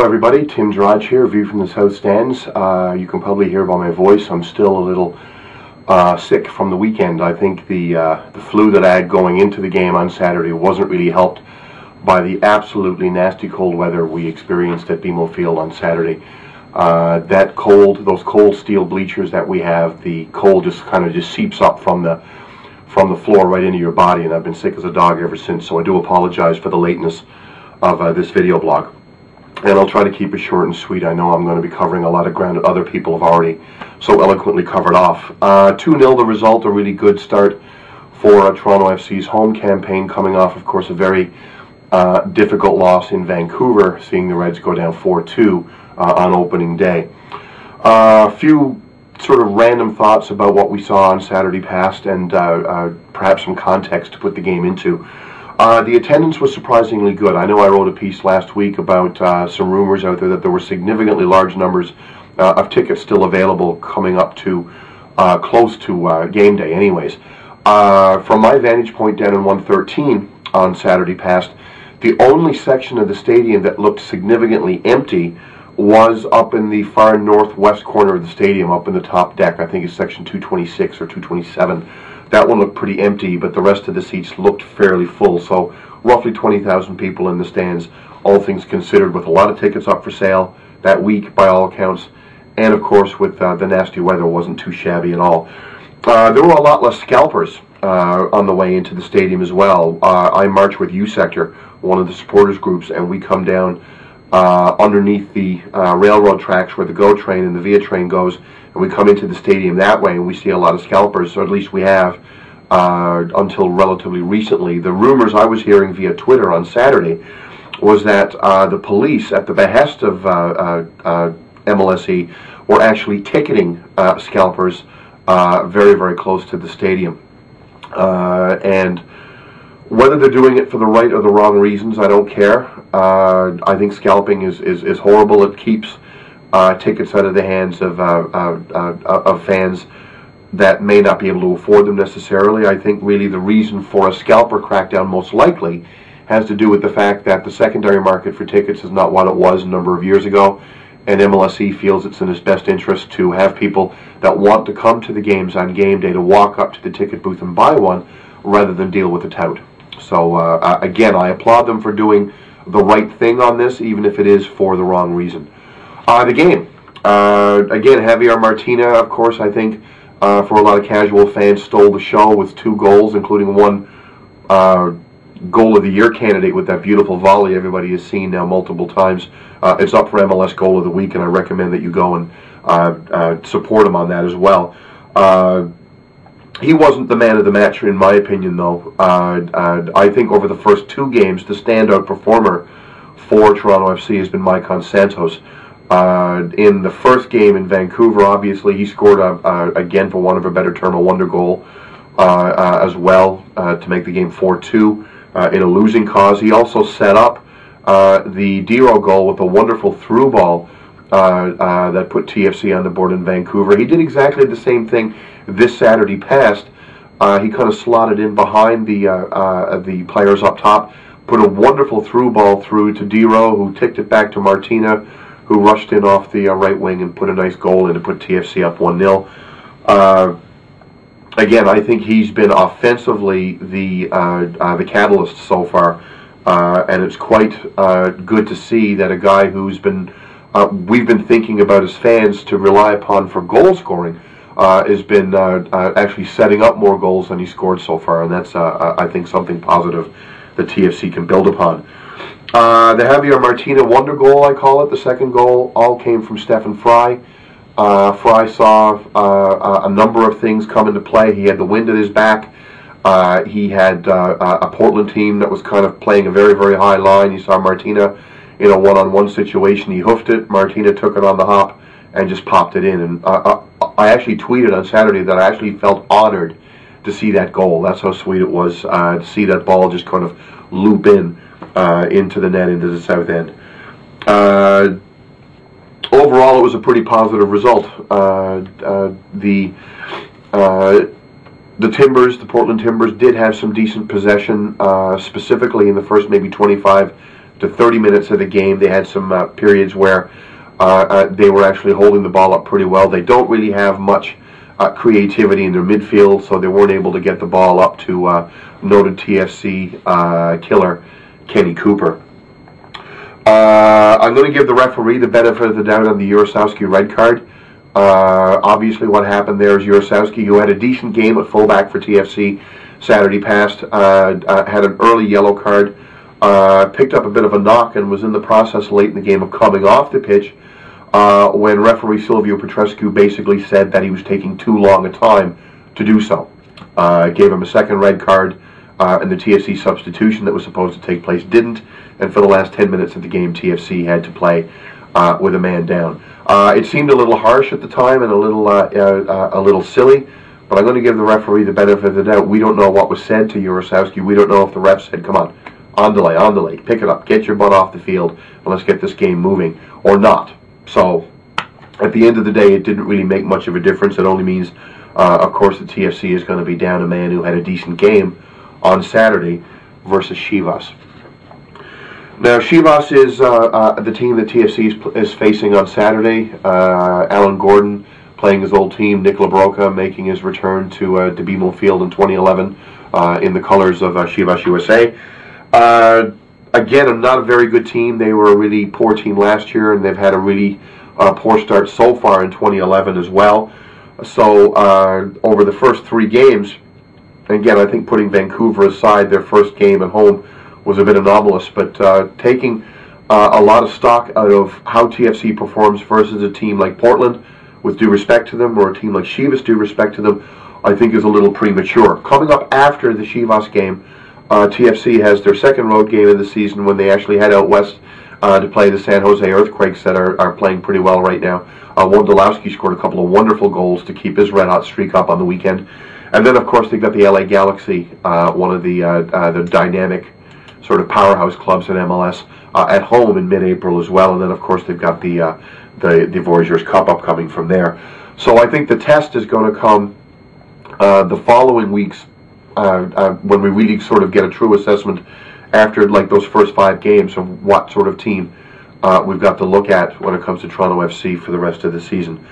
everybody, Tim Drudge here, View from the South Stands. You can probably hear by my voice, I'm still a little sick from the weekend. I think the flu that I had going into the game on Saturday wasn't really helped by the absolutely nasty cold weather we experienced at BMO Field on Saturday. That cold, those cold steel bleachers that we have, the cold just kind of seeps up from the floor right into your body, and I've been sick as a dog ever since, so I do apologize for the lateness of this video blog. And I'll try to keep it short and sweet. I know I'm going to be covering a lot of ground that other people have already so eloquently covered off. 2-0 the result, a really good start for Toronto FC's home campaign, coming off, of course, a very difficult loss in Vancouver, seeing the Reds go down 4-2 on opening day. A few sort of random thoughts about what we saw on Saturday past, and perhaps some context to put the game into. The attendance was surprisingly good. I know I wrote a piece last week about some rumors out there that there were significantly large numbers of tickets still available coming up to close to game day anyways. From my vantage point down in 113 on Saturday past, the only section of the stadium that looked significantly empty was up in the far northwest corner of the stadium, up in the top deck. I think it's section 226 or 227. That one looked pretty empty, but the rest of the seats looked fairly full. So roughly 20,000 people in the stands, all things considered, with a lot of tickets up for sale that week by all accounts. And of course, with the nasty weather, wasn't too shabby at all. There were a lot less scalpers on the way into the stadium as well. I march with U Sector, one of the supporters groups, and we come down underneath the railroad tracks where the GO train and the VIA train goes, and we come into the stadium that way, and we see a lot of scalpers, or at least we have until relatively recently. The rumors I was hearing via Twitter on Saturday was that the police, at the behest of MLSE, were actually ticketing scalpers very, very close to the stadium. And whether they're doing it for the right or the wrong reasons, I don't care. I think scalping is horrible. It keeps tickets out of the hands of fans that may not be able to afford them necessarily. I think really the reason for a scalper crackdown most likely has to do with the fact that the secondary market for tickets is not what it was a number of years ago, and MLSE feels it's in its best interest to have people that want to come to the games on game day to walk up to the ticket booth and buy one rather than deal with a tout. So again, I applaud them for doing the right thing on this, even if it is for the wrong reason. The game. Again, Javier Martina, of course, I think for a lot of casual fans, stole the show with 2 goals, including one Goal of the Year candidate with that beautiful volley everybody has seen now multiple times. It's up for MLS Goal of the Week, and I recommend that you go and support him on that as well. He wasn't the man of the match, in my opinion, though. I think over the first 2 games, the standout performer for Toronto FC has been Maicon Santos. In the first game in Vancouver, obviously, he scored, again, for want of a better term, a wonder goal as well to make the game 4-2 in a losing cause. He also set up the Dero goal with a wonderful through ball that put TFC on the board in Vancouver. He did exactly the same thing this Saturday past. He kind of slotted in behind the players up top, put a wonderful through ball through to Dero, who ticked it back to Martina, who rushed in off the right wing and put a nice goal in to put TFC up 1-0. Again, I think he's been offensively the catalyst so far, and it's quite good to see that a guy who's been we've been thinking about as fans to rely upon for goal scoring has been actually setting up more goals than he scored so far, and that's I think something positive that TFC can build upon. The Javier Martina wonder goal, I call it, the second goal, all came from Stefan Frei. Frei saw a number of things come into play. He had the wind at his back. He had a Portland team that was kind of playing a very, very high line. He saw Martina in a one-on-one situation. He hoofed it. Martina took it on the hop and just popped it in. And I actually tweeted on Saturday that I actually felt honored to see that goal. That's how sweet it was to see that ball just kind of loop in into the net, into the south end. Overall, it was a pretty positive result. The Timbers, the Portland Timbers, did have some decent possession, specifically in the first maybe 25 to 30 minutes of the game. They had some periods where they were actually holding the ball up pretty well. They don't really have much creativity in their midfield, so they weren't able to get the ball up to noted TFC killer Kenny Cooper. I'm going to give the referee the benefit of the doubt on the Jurasowski red card. Obviously what happened there is Jurasowski, who had a decent game at fullback for TFC Saturday past, had an early yellow card, picked up a bit of a knock, and was in the process late in the game of coming off the pitch when referee Silvio Petrescu basically said that he was taking too long a time to do so. Gave him a second red card, and the TFC substitution that was supposed to take place didn't, and for the last 10 minutes of the game, TFC had to play with a man down. It seemed a little harsh at the time and a little silly, but I'm going to give the referee the benefit of the doubt. We don't know what was said to Jurasowski. We don't know if the ref said, come on delay, pick it up, get your butt off the field, and let's get this game moving, or not. So, at the end of the day, it didn't really make much of a difference. It only means, of course, that TFC is going to be down a man who had a decent game on Saturday versus Chivas. Now, Chivas is the team that TFC is facing on Saturday. Alan Gordon playing his old team, Nick Labroca making his return to BMO Field in 2011 in the colors of Chivas USA. Again, not a very good team. They were a really poor team last year, and they've had a really poor start so far in 2011 as well. So, over the first 3 games, again, I think putting Vancouver aside, their first game at home was a bit anomalous, but taking a lot of stock out of how TFC performs versus a team like Portland, with due respect to them, or a team like Chivas, due respect to them, I think is a little premature. Coming up after the Chivas game, TFC has their second road game of the season when they actually head out west to play the San Jose Earthquakes that are playing pretty well right now. Wondolowski scored a couple of wonderful goals to keep his red-hot streak up on the weekend. And then, of course, they've got the LA Galaxy, one of the dynamic sort of powerhouse clubs in MLS, at home in mid-April as well. And then, of course, they've got the Voyageurs Cup upcoming from there. So I think the test is going to come the following weeks when we really sort of get a true assessment after like those first 5 games of what sort of team we've got to look at when it comes to Toronto FC for the rest of the season.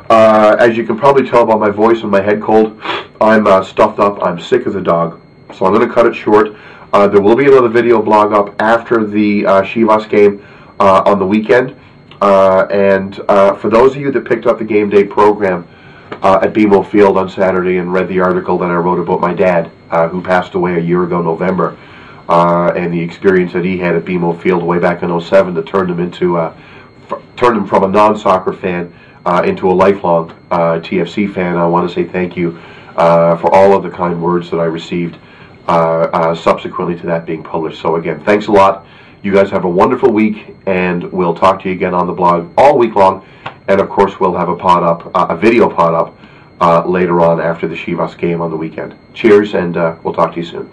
As you can probably tell by my voice and my head cold, I'm stuffed up. I'm sick as a dog. So I'm going to cut it short. There will be another video blog up after the Chivas game on the weekend. And for those of you that picked up the game day program at BMO Field on Saturday and read the article that I wrote about my dad, who passed away a year ago November, and the experience that he had at BMO Field way back in '07 that turned him from a non-soccer fan into a lifelong TFC fan, I want to say thank you for all of the kind words that I received subsequently to that being published. So again, thanks a lot. You guys have a wonderful week, and we'll talk to you again on the blog all week long. And of course, we'll have a video pod up later on after the Chivas game on the weekend. Cheers, and we'll talk to you soon.